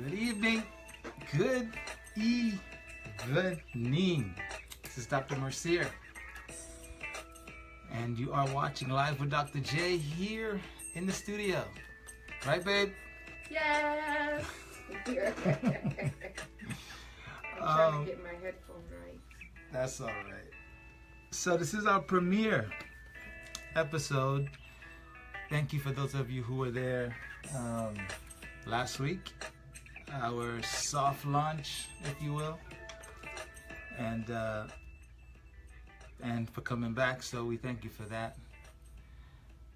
Good evening. Good evening. This is Dr. Mercier. And you are watching Live with Dr. J here in the studio. Right, babe? Yes! I'm trying to get my headphone right. That's all right. So this is our premiere episode. Thank you for those of you who were there last week. Our soft launch, if you will. And for coming back, so we thank you for that.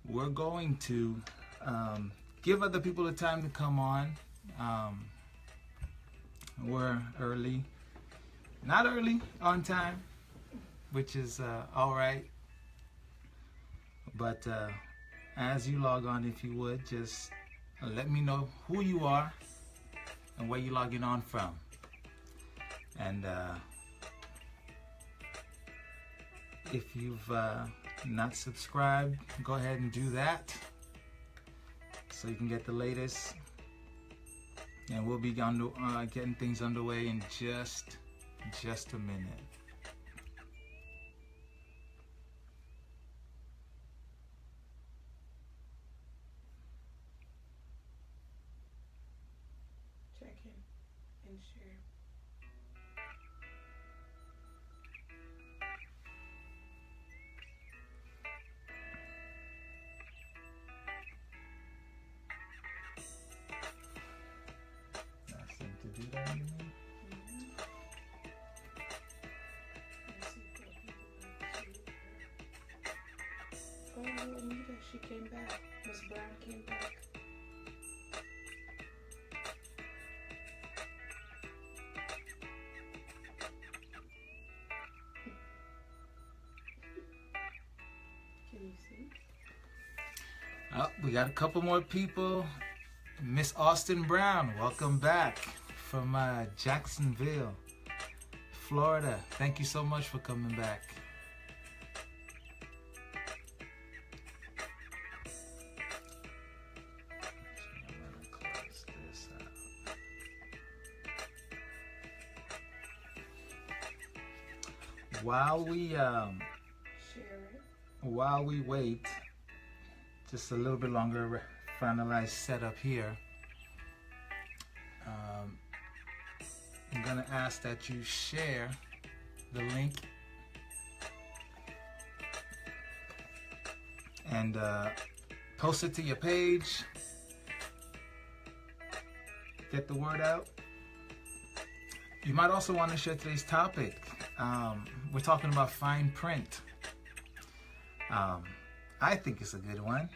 We're going to give other people the time to come on. We're early, not early, on time, which is all right. But as you log on, if you would, just let me know who you are and where you're logging on from. And if you've not subscribed, go ahead and do that so you can get the latest. And we'll be getting things underway in just a minute. Check in and share. Ask them to do that, you mean? Oh, Anita, she came back. Miss Brown came back. Can you see? Oh, we got a couple more people. Miss Austin Brown, welcome back from Jacksonville, Florida. Thank you so much for coming back. Close this out. While we wait just a little bit longer, finalize setup here. I'm gonna ask that you share the link and post it to your page. Get the word out. You might also want to share today's topic. We're talking about fine print. I think it's a good one.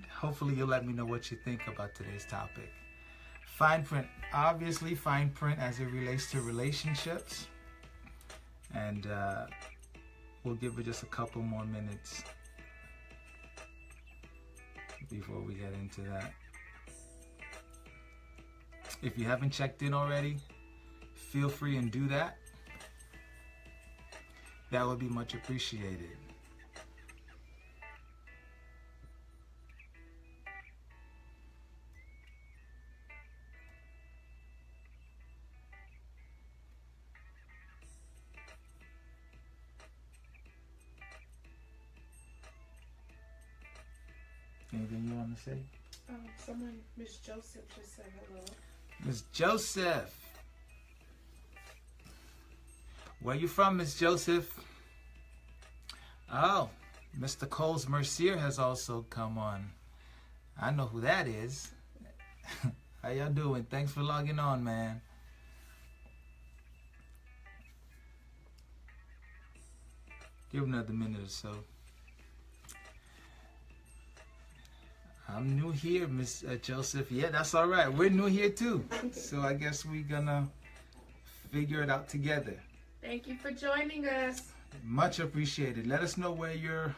Hopefully you'll let me know what you think about today's topic. Fine print, obviously fine print as it relates to relationships. And we'll give it just a couple more minutes before we get into that. If you haven't checked in already, feel free and do that. That would be much appreciated. Anything you want to say? Someone, Miss Joseph, just said hello. Miss Joseph. Where you from, Miss Joseph? Oh, Mr. Coles Mercier has also come on. I know who that is. How y'all doing? Thanks for logging on, man. Give another minute or so. I'm new here, Miss Joseph. Yeah, that's all right. We're new here too. So I guess we're gonna figure it out together. Thank you for joining us. Much appreciated. Let us know where you're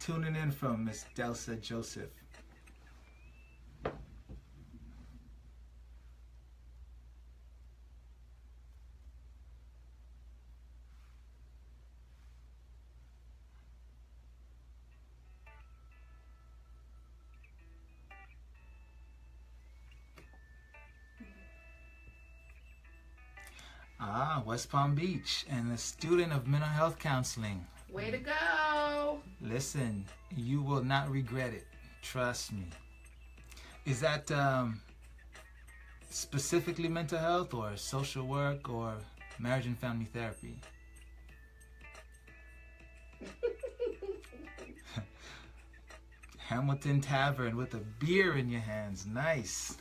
tuning in from, Miss Delsa Joseph. West Palm Beach, and a student of mental health counseling. Way to go. Listen, you will not regret it. Trust me. Is that specifically mental health or social work or marriage and family therapy? Hamilton Tavern with a beer in your hands. Nice.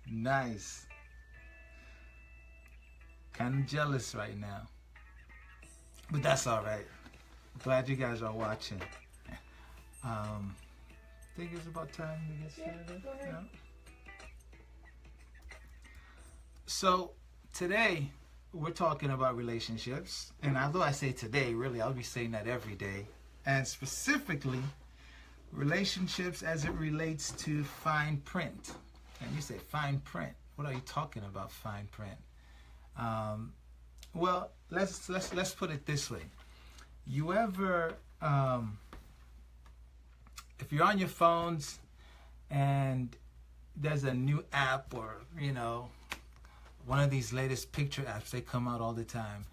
Nice. Kind of jealous right now. But that's all right. Glad you guys are watching. I think it's about time to get started. Go ahead. No? So today we're talking about relationships, and although I say today, really I'll be saying that every day, and specifically relationships as it relates to fine print. And you say fine print. What are you talking about, fine print? Well, let's put it this way. You ever, if you're on your phones and there's a new app, or one of these latest picture apps, they come out all the time.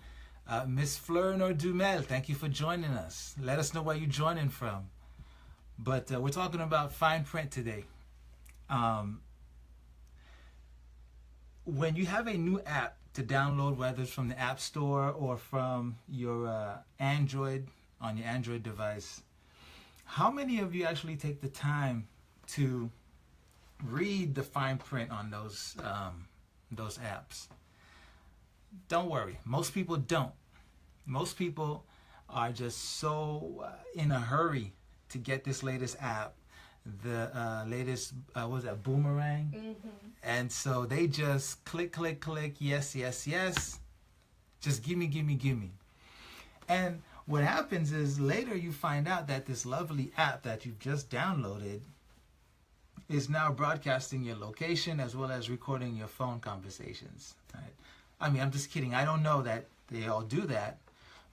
Miss Fleur or Dumel, thank you for joining us. Let us know where you're joining from. But we're talking about fine print today. When you have a new app to download, whether it's from the App Store or from your Android, on your Android device, how many of you actually take the time to read the fine print on those apps? Don't worry, most people don't. Most people are just so in a hurry to get this latest app, the latest, what was that, Boomerang? Mm-hmm. And so they just click, yes, yes, yes. Just gimme, gimme, gimme. And what happens is later you find out that this lovely app that you've just downloaded is now broadcasting your location as well as recording your phone conversations. Right? I mean, I'm just kidding. I don't know that they all do that.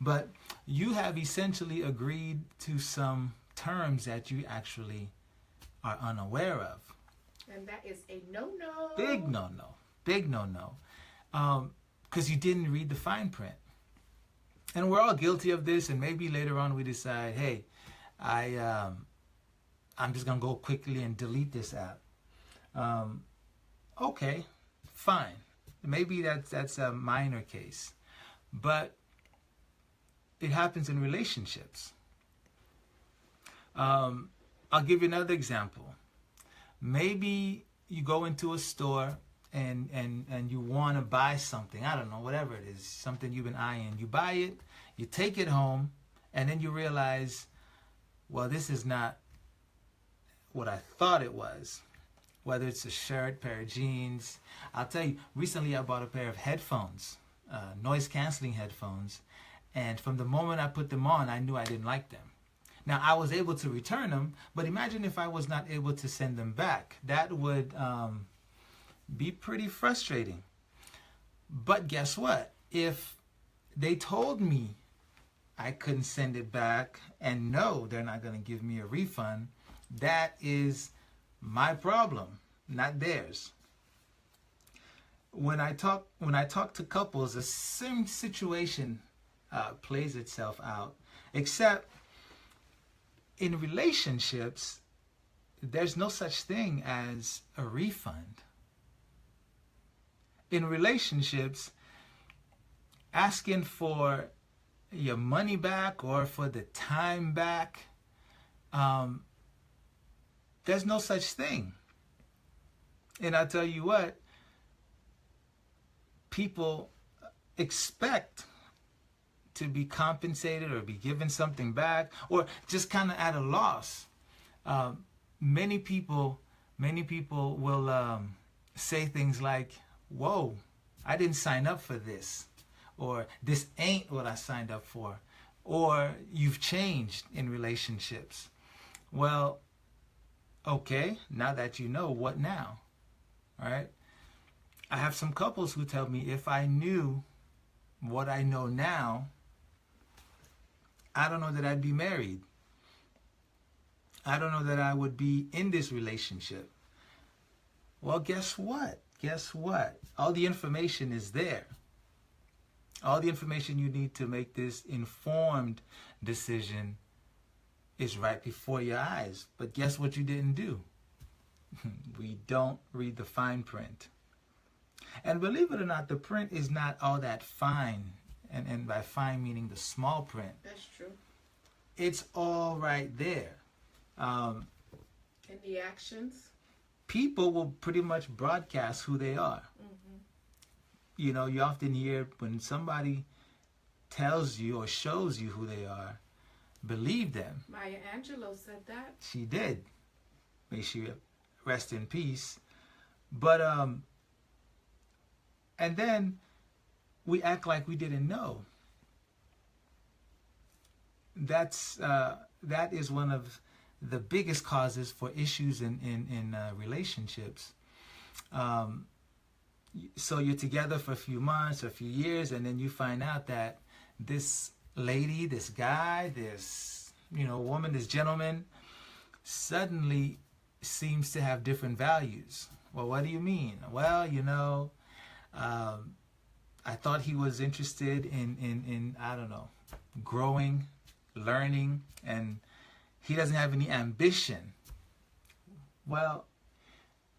But you have essentially agreed to some terms that you actually are unaware of. And that is a no-no. Big no-no. Big no-no. Because you didn't read the fine print. And we're all guilty of this, and maybe later on we decide, hey, I'm just going to go quickly and delete this app. Okay, fine. Maybe that's a minor case. But it happens in relationships. I'll give you another example. Maybe you go into a store and you want to buy something. I don't know, whatever it is, something you've been eyeing. You buy it, you take it home, and then you realize, well, this is not what I thought it was. Whether it's a shirt, pair of jeans. I'll tell you, recently I bought a pair of headphones, noise-canceling headphones. And from the moment I put them on, I knew I didn't like them. Now, I was able to return them, but imagine if I was not able to send them back. That would be pretty frustrating. But guess what? If they told me I couldn't send it back, and no, they're not going to give me a refund, that is my problem, not theirs. When I talk to couples, the same situation plays itself out, except in relationships, there's no such thing as a refund. In relationships, asking for your money back or for the time back, there's no such thing. And I tell you what, people expect to be compensated or be given something back, or just kind of at a loss. Many people will say things like, whoa, I didn't sign up for this, or this ain't what I signed up for, or you've changed in relationships. Well, okay, now that you know, what now? All right? I have some couples who tell me, if I knew what I know now, I don't know that I'd be married. I don't know that I would be in this relationship. Well, guess what? guess what? All the information is there. All the information you need to make this informed decision is right before your eyes. But guess what you didn't do? We don't read the fine print. And believe it or not, the print is not all that fine. And by fine meaning the small print. That's true. It's all right there. And the actions? People will pretty much broadcast who they are. Mm-hmm. You know, you often hear when somebody tells you or shows you who they are, believe them. Maya Angelou said that. She did. May she rest in peace. But, and then we act like we didn't know. That is one of the biggest causes for issues in relationships. So you're together for a few months or a few years, and then you find out that this lady, this guy, this woman, this gentleman, suddenly seems to have different values. Well, what do you mean? Well, I thought he was interested in I don't know, growing, learning, and he doesn't have any ambition. Well,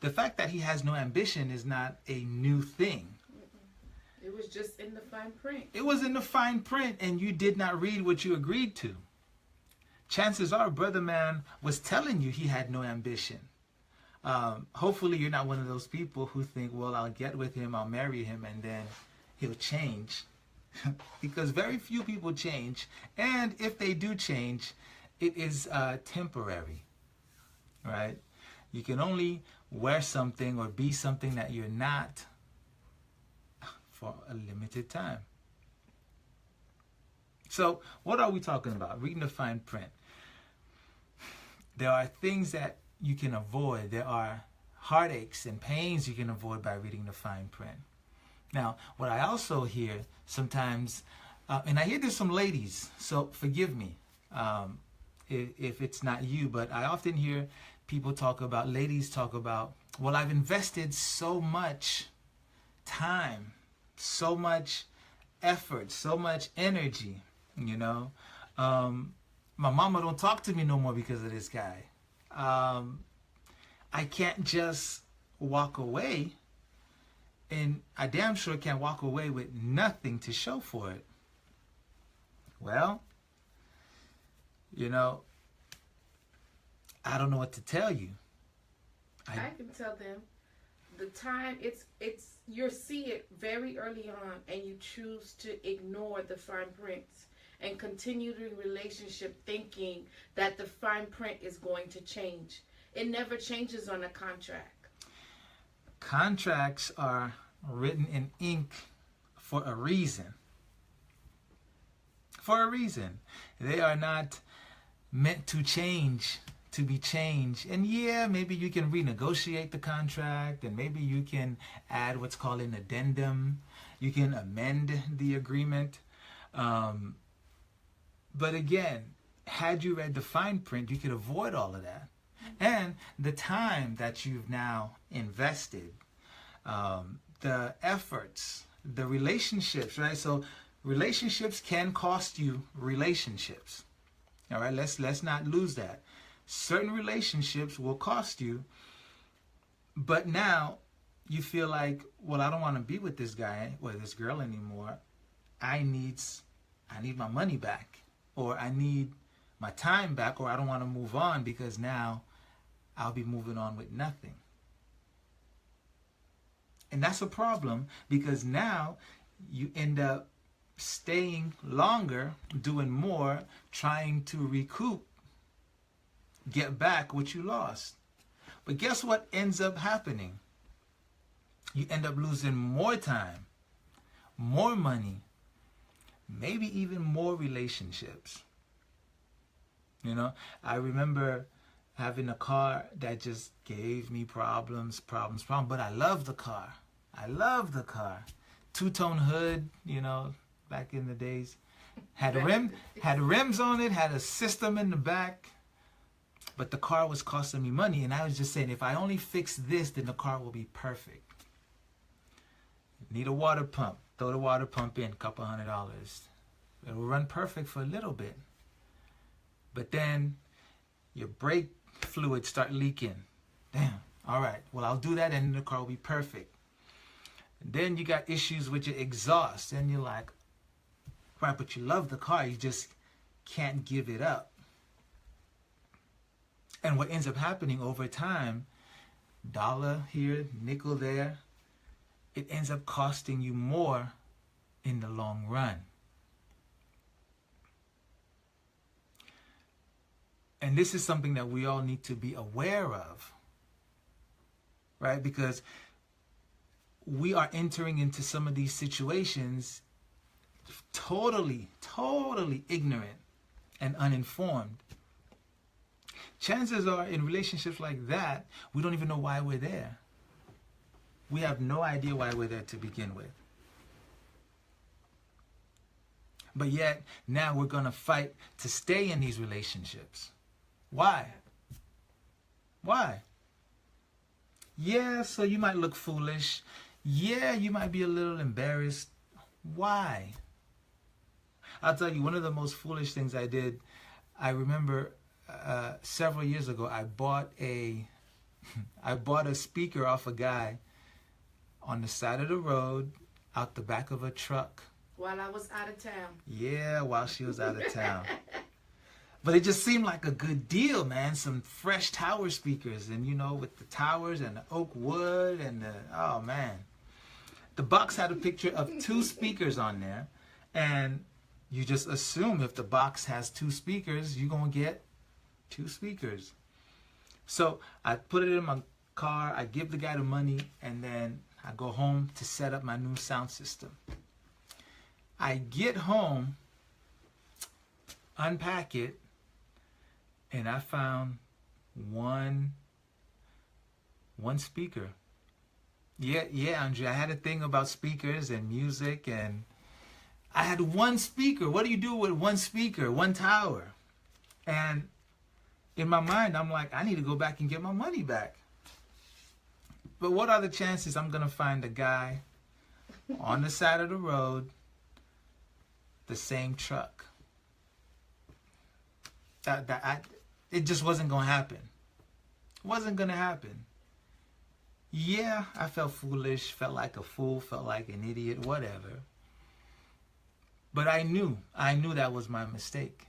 the fact that he has no ambition is not a new thing. It was just in the fine print. It was in the fine print, and you did not read what you agreed to. Chances are, brother man was telling you he had no ambition. Hopefully you're not one of those people who think, well, I'll get with him, I'll marry him, and then he'll change. Because very few people change, and if they do change, it is temporary, right? You can only wear something or be something that you're not for a limited time. So what are we talking about? Reading the fine print. There are things that you can avoid. There are heartaches and pains you can avoid by reading the fine print. Now, what I also hear sometimes, and I hear this from ladies, so forgive me if it's not you, but I often hear ladies talk about, well, I've invested so much time, so much effort, so much energy, my mama don't talk to me no more because of this guy. I can't just walk away, and I damn sure can't walk away with nothing to show for it. Well, I don't know what to tell you. I can tell them the time you see it very early on, and you choose to ignore the fine prints and continue the relationship thinking that the fine print is going to change. It never changes on a contract. Contracts are written in ink for a reason. For a reason. They are not meant to change, to be changed. And yeah, maybe you can renegotiate the contract, and maybe you can add what's called an addendum. You can amend the agreement. But again, had you read the fine print, you could avoid all of that. And the time that you've now invested, the efforts, the relationships, right? So relationships can cost you relationships. All right, let's not lose that. Certain relationships will cost you, but now you feel like, well, I don't want to be with this guy or this girl anymore. I need my money back, or I need my time back, or I don't want to move on because now I'll be moving on with nothing. And that's a problem, because now you end up staying longer, doing more, trying to recoup, get back what you lost. But guess what ends up happening? You end up losing more time, more money, maybe even more relationships. I remember having a car that just gave me problems, but I love the car. Two-tone hood, back in the days. Had rims on it, had a system in the back. But the car was costing me money, and I was just saying, if I only fix this, then the car will be perfect. Need a water pump. Throw the water pump in, couple $100. It'll run perfect for a little bit. But then your brake fluid start leaking. Damn. All right. Well, I'll do that and the car will be perfect. And then you got issues with your exhaust. And you're like, right, but you love the car. You just can't give it up. And what ends up happening over time, dollar here, nickel there, it ends up costing you more in the long run. And this is something that we all need to be aware of, right? Because we are entering into some of these situations totally ignorant and uninformed. Chances are in relationships like that, we don't even know why we're there. We have no idea why we're there to begin with. But yet, now we're going to fight to stay in these relationships. Why? Why? Yeah, so you might look foolish. Yeah, you might be a little embarrassed. Why? I'll tell you, one of the most foolish things I did, I remember several years ago, I bought a speaker off a guy on the side of the road, out the back of a truck. While I was out of town. Yeah, while she was out of town. But it just seemed like a good deal, man. Some fresh tower speakers, and you know, with the towers and the oak wood and the, oh man. The box had a picture of 2 speakers on there, and you just assume if the box has 2 speakers, you're going to get 2 speakers. So I put it in my car, I give the guy the money, and then I go home to set up my new sound system. I get home, unpack it, and I found one speaker. Yeah, Andre, I had a thing about speakers and music, and I had 1 speaker. What do you do with 1 speaker, 1 tower? And in my mind, I'm like, I need to go back and get my money back. But what are the chances I'm going to find a guy on the side of the road, the same truck? It just wasn't going to happen. It wasn't going to happen. Yeah, I felt foolish, felt like a fool, felt like an idiot, whatever. But I knew that was my mistake.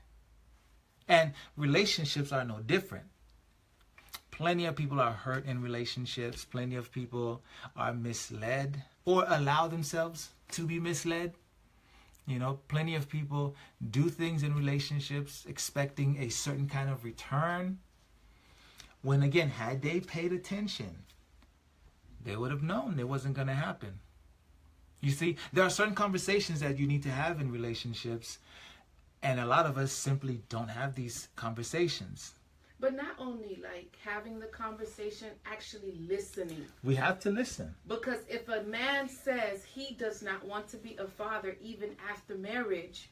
And relationships are no different. Plenty of people are hurt in relationships. Plenty of people are misled or allow themselves to be misled. You know, plenty of people do things in relationships expecting a certain kind of return. When again, had they paid attention, they would have known it wasn't going to happen. You see, there are certain conversations that you need to have in relationships, and a lot of us simply don't have these conversations. But not only like having the conversation, actually listening. We have to listen. Because if a man says he does not want to be a father even after marriage,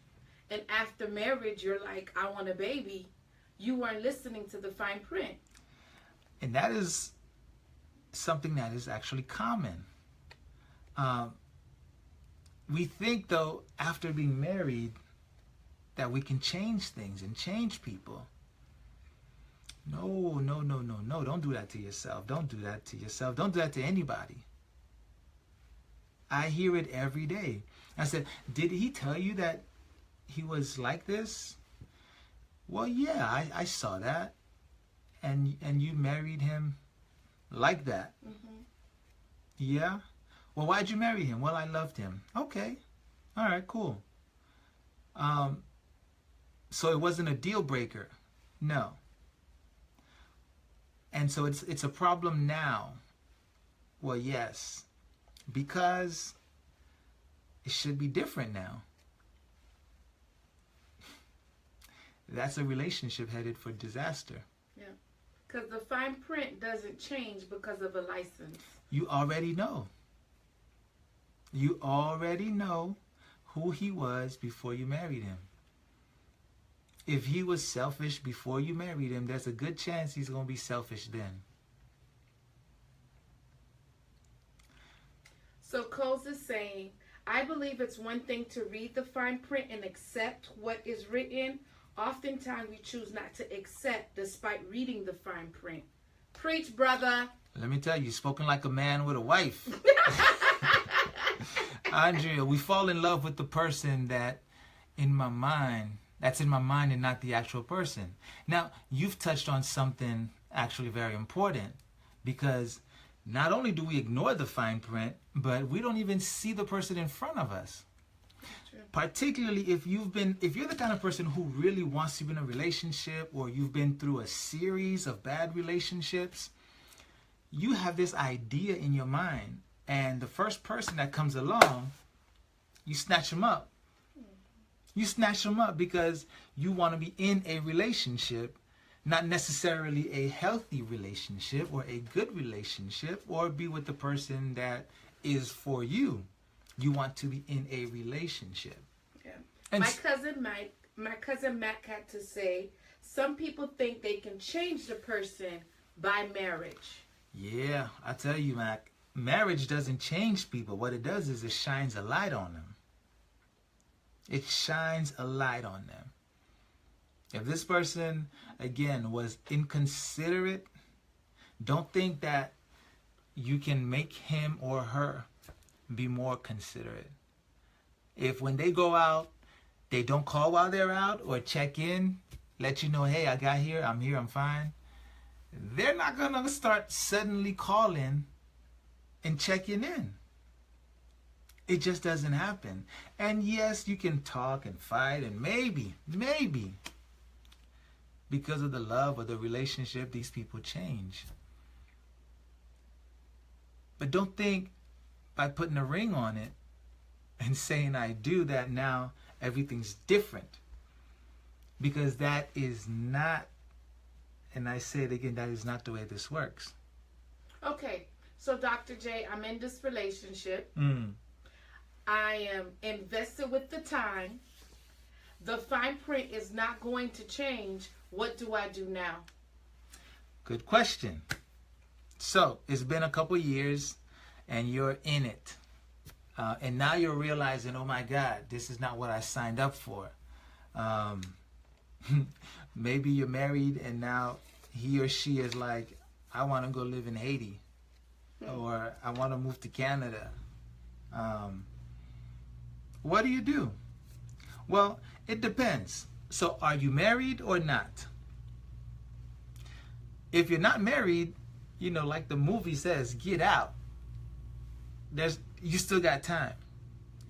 and after marriage you're like, I want a baby, you weren't listening to the fine print. And that is something that is actually common. We think, though, after being married, that we can change things and change people. No. Don't do that to yourself. Don't do that to yourself. Don't do that to anybody. I hear it every day. I said, did he tell you that he was like this? Well, yeah, I saw that. And you married him like that. Mm-hmm. Yeah? Well, why'd you marry him? Well, I loved him. Okay. All right, cool. So it wasn't a deal breaker? No. And so it's a problem now. Well, yes. Because it should be different now. That's a relationship headed for disaster. Yeah. Because the fine print doesn't change because of a license. You already know. You already know who he was before you married him. If he was selfish before you married him, there's a good chance he's going to be selfish then. So Coles is saying, I believe it's one thing to read the fine print and accept what is written. Oftentimes we choose not to accept despite reading the fine print. Preach, brother. Let me tell you, spoken like a man with a wife. Andrea, we fall in love with the person that's in my mind and not the actual person. Now, you've touched on something actually very important, because not only do we ignore the fine print, but we don't even see the person in front of us. Particularly if you're the kind of person who really wants to be in a relationship, or you've been through a series of bad relationships, you have this idea in your mind, and the first person that comes along, you snatch them up. You snatch them up because you want to be in a relationship, not necessarily a healthy relationship or a good relationship, or be with the person that is for you. You want to be in a relationship. Yeah. And my cousin Matt had to say, some people think they can change the person by marriage. Yeah, I tell you, Mac, marriage doesn't change people. What it does is it shines a light on them. It shines a light on them. If this person, again, was inconsiderate, don't think that you can make him or her be more considerate. If when they go out, they don't call while they're out or check in, let you know, hey, I got here, I'm fine. They're not going to start suddenly calling and checking in. It just doesn't happen. And yes, you can talk and fight, and maybe, because of the love or the relationship, these people change. But don't think by putting a ring on it and saying I do that now everything's different. Because that is not, and I say it again, that is not the way this works. Okay, so Dr. J, I'm in this relationship. I am invested with the time. The fine print is not going to change. What do I do now? Good question. So it's been a couple years and you're in it. And now you're realizing, oh my God, this is not what I signed up for. Maybe you're married and now he or she is like, I want to go live in Haiti. Or I want to move to Canada. What do? Well, it depends. So are you married or not? If you're not married, you know, like the movie says, get out. You still got time.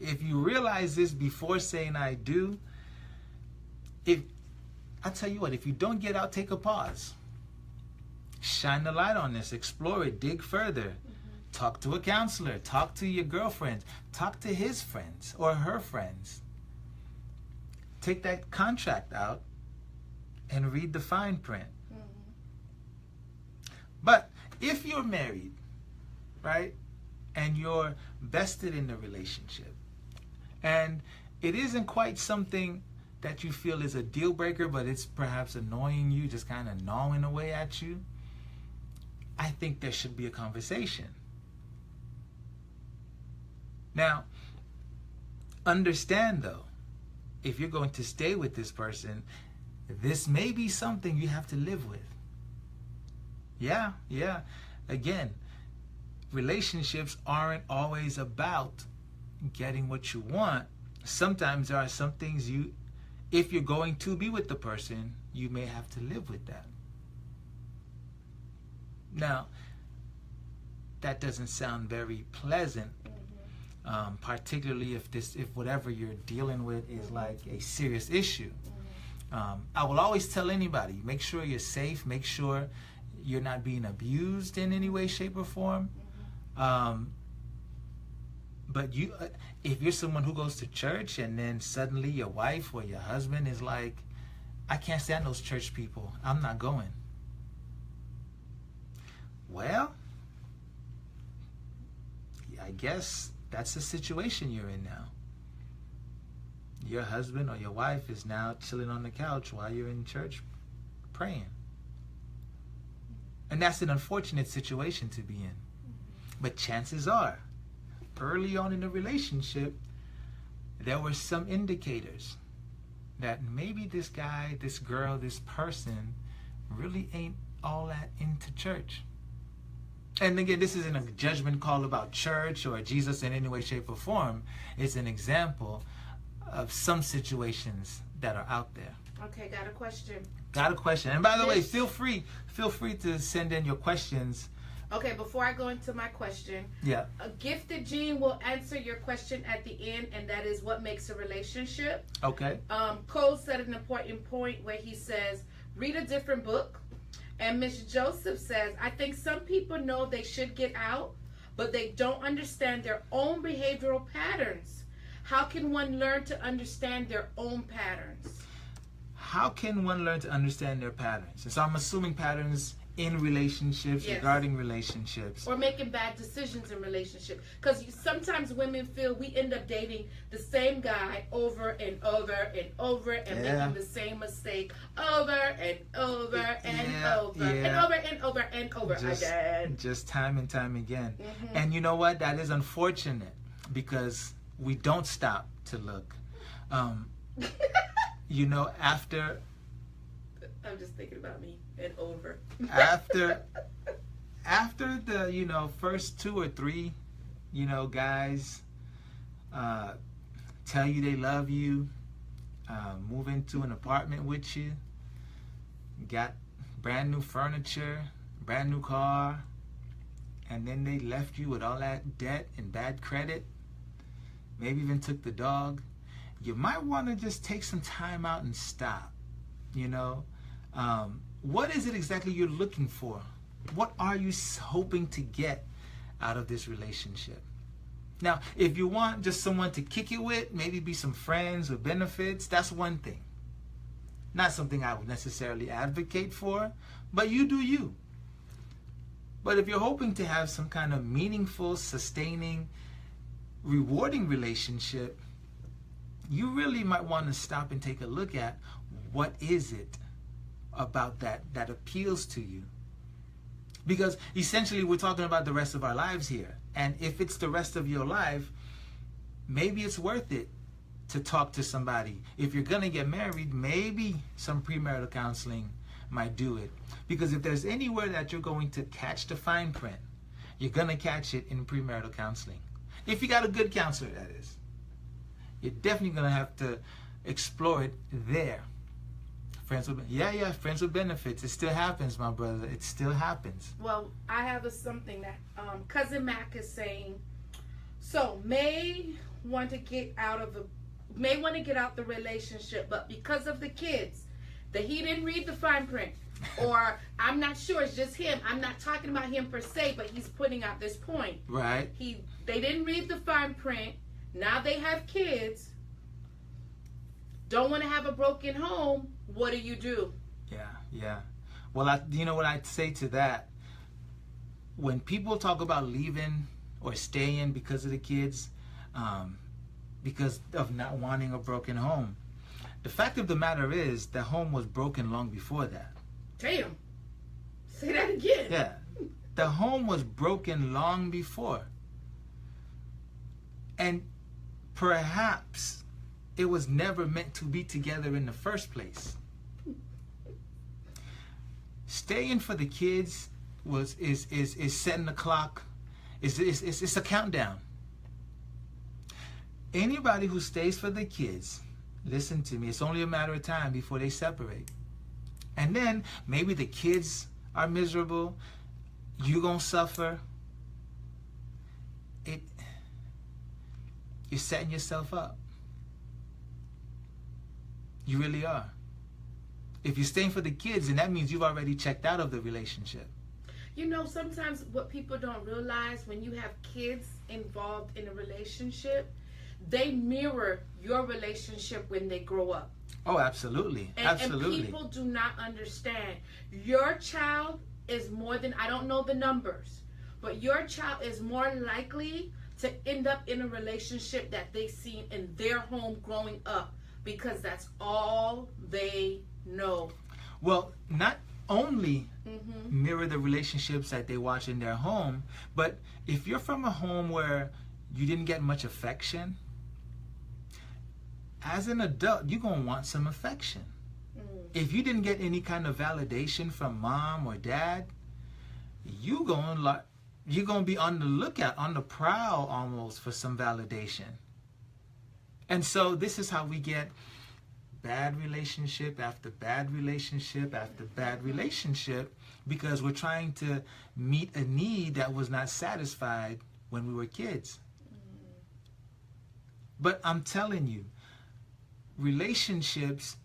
If you realize this before saying I do, I tell you what, if you don't get out, take a pause. Shine the light on this, explore it, dig further. Talk to a counselor, talk to your girlfriend, talk to his friends or her friends. Take that contract out and read the fine print. But if you're married, right, and you're vested in the relationship, and it isn't quite something that you feel is a deal breaker, but it's perhaps annoying you, just kind of gnawing away at you, I think there should be a conversation. Now, understand though, if you're going to stay with this person, this may be something you have to live with. Yeah. Again, relationships aren't always about getting what you want. Sometimes there are some things if you're going to be with the person, you may have to live with that. Now, that doesn't sound very pleasant. Particularly if whatever you're dealing with is like a serious issue. I will always tell anybody, make sure you're safe, make sure you're not being abused in any way, shape, or form. But if you're someone who goes to church and then suddenly your wife or your husband is like, I can't stand those church people, I'm not going. Well, I guess that's the situation you're in now. Your husband or your wife is now chilling on the couch while you're in church praying. And that's an unfortunate situation to be in. But chances are, early on in the relationship, there were some indicators that maybe this guy, this girl, this person really ain't all that into church. And again, this isn't a judgment call about church or Jesus in any way, shape, or form. It's an example of some situations that are out there. Okay, got a question. Got a question. And by the way, feel free to send in your questions. Okay, before I go into my question, a gifted Gene will answer your question at the end, and that is what makes a relationship. Okay. Cole said an important point where he says, read a different book. And Miss Joseph says, I think some people know they should get out, but they don't understand their own behavioral patterns. How can one learn to understand their own patterns? How can one learn to understand their patterns? And so I'm assuming patterns in relationships, regarding relationships. Or making bad decisions in relationships. Because sometimes women feel we end up dating the same guy over and over and over and making the same mistake over and over and over and over and over and over again. Just time and time again. And you know what? That is unfortunate because we don't stop to look. You know, after... I'm just thinking about me and over. After the, you know, first 2 or 3, you know, guys tell you they love you, move into an apartment with you, got brand new furniture, brand new car, and then they left you with all that debt and bad credit, maybe even took the dog, you might want to just take some time out and stop, you know. What is it exactly you're looking for? What are you hoping to get out of this relationship? Now, if you want just someone to kick it with, maybe be some friends or benefits, that's one thing. Not something I would necessarily advocate for, but you do you. But if you're hoping to have some kind of meaningful, sustaining, rewarding relationship, you really might want to stop and take a look at what is it about that appeals to you. Because essentially we're talking about the rest of our lives here. And if it's the rest of your life, maybe it's worth it to talk to somebody. If you're going to get married, maybe some premarital counseling might do it. Because if there's anywhere that you're going to catch the fine print, you're going to catch it in premarital counseling. If you got a good counselor, that is. You're definitely going to have to explore it there. Friends with benefits. It still happens, my brother. It still happens. Well, I have something that Cousin Mac is saying. So may want to get out the relationship, but because of the kids, that he didn't read the fine print, or I'm not sure, it's just him. I'm not talking about him per se, but he's putting out this point. Right. They didn't read the fine print. Now they have kids. Don't want to have a broken home. What do? Yeah. Well, you know what I'd say to that? When people talk about leaving or staying because of the kids, because of not wanting a broken home, the fact of the matter is the home was broken long before that. Damn. Say that again. Yeah. The home was broken long before. And perhaps it was never meant to be together in the first place. Staying for the kids is setting the clock. It's a countdown. Anybody who stays for the kids, listen to me, it's only a matter of time before they separate. And then maybe the kids are miserable, you're gonna suffer. You're setting yourself up. You really are. If you're staying for the kids, then that means you've already checked out of the relationship. You know, sometimes what people don't realize, when you have kids involved in a relationship, they mirror your relationship when they grow up. Oh, absolutely. Absolutely. And people do not understand. Your child is more than, I don't know the numbers, but your child is more likely to end up in a relationship that they seen in their home growing up, because that's all they know. Well, not only mirror the relationships that they watch in their home, but if you're from a home where you didn't get much affection, as an adult, you're going to want some affection. If you didn't get any kind of validation from mom or dad, you're going to be on the lookout, on the prowl almost, for some validation. And so this is how we get bad relationship after bad relationship after bad relationship, because we're trying to meet a need that was not satisfied when we were kids. But I'm telling you, relationships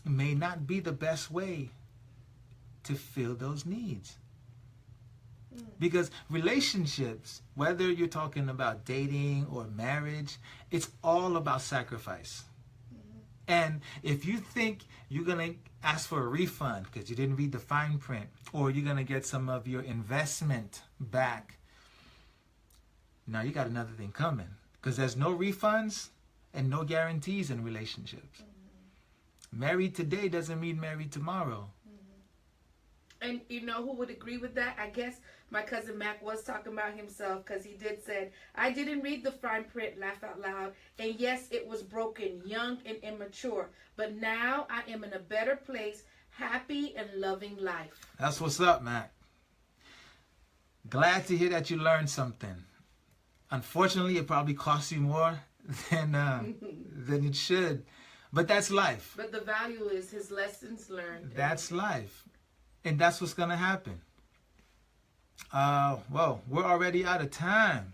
may not be the best way to fill those needs. Because relationships, whether you're talking about dating or marriage, it's all about sacrifice. And if you think you're going to ask for a refund because you didn't read the fine print, or you're going to get some of your investment back, now you got another thing coming. Because there's no refunds and no guarantees in relationships. Married today doesn't mean married tomorrow. And you know who would agree with that? I guess my cousin Mac was talking about himself, because he did said, I didn't read the fine print, laugh out loud. And yes, it was broken, young and immature. But now I am in a better place, happy and loving life. That's what's up, Mac. Glad to hear that you learned something. Unfortunately, it probably costs you more than it should. But that's life. But the value is his lessons learned. That's life. And that's what's going to happen. Well, we're already out of time.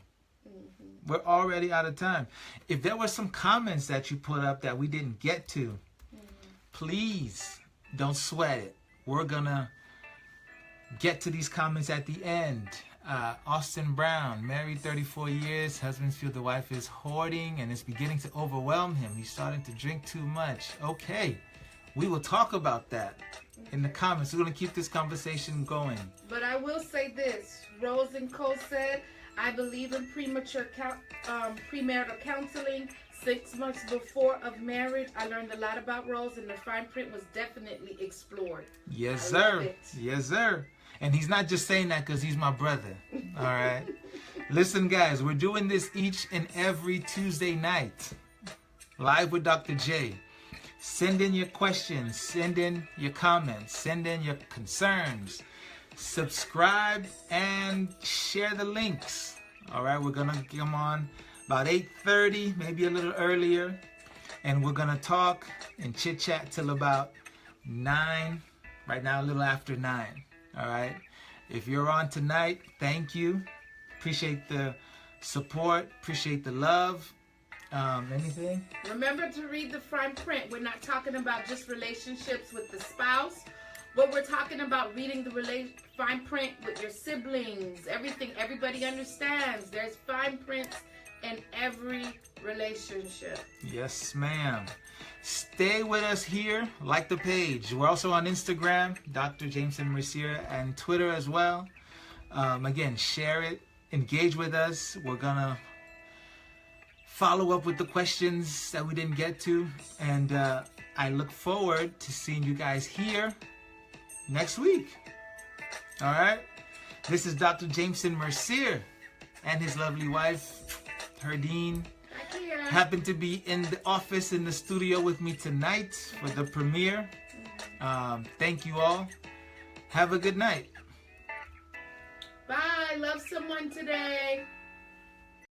We're already out of time. If there were some comments that you put up that we didn't get to, please don't sweat it. We're going to get to these comments at the end. Austin Brown, married 34 years, husband feels the wife is hoarding and it's beginning to overwhelm him. He's starting to drink too much. Okay, we will talk about that in the comments. We're going to keep this conversation going. But I will say this. Rose and Cole said, I believe in premarital counseling 6 months before of marriage. I learned a lot about Rose, and the fine print was definitely explored. Yes, sir. Yes, sir. And he's not just saying that because he's my brother. All right. Listen, guys, we're doing this each and every Tuesday night. Live with Dr. J. Send in your questions. Send in your comments. Send in your concerns. Subscribe and share the links. All right. We're going to come on about 8:30, maybe a little earlier. And we're going to talk and chit-chat till about 9. Right now, a little after 9. All right. If you're on tonight, thank you. Appreciate the support. Appreciate the love. Anything? Remember to read the fine print. We're not talking about just relationships with the spouse, but we're talking about reading the fine print with your siblings. Everything. Everybody understands. There's fine prints in every relationship. Yes, ma'am. Stay with us here. Like the page. We're also on Instagram, Dr. Jameson Mercier, and Twitter as well. Again, share it. Engage with us. We're going to follow up with the questions that we didn't get to. And I look forward to seeing you guys here next week. All right? This is Dr. Jameson Mercier and his lovely wife, Herdine. Happened to be in the office, in the studio with me tonight for the premiere. Thank you all. Have a good night. Bye. Love someone today.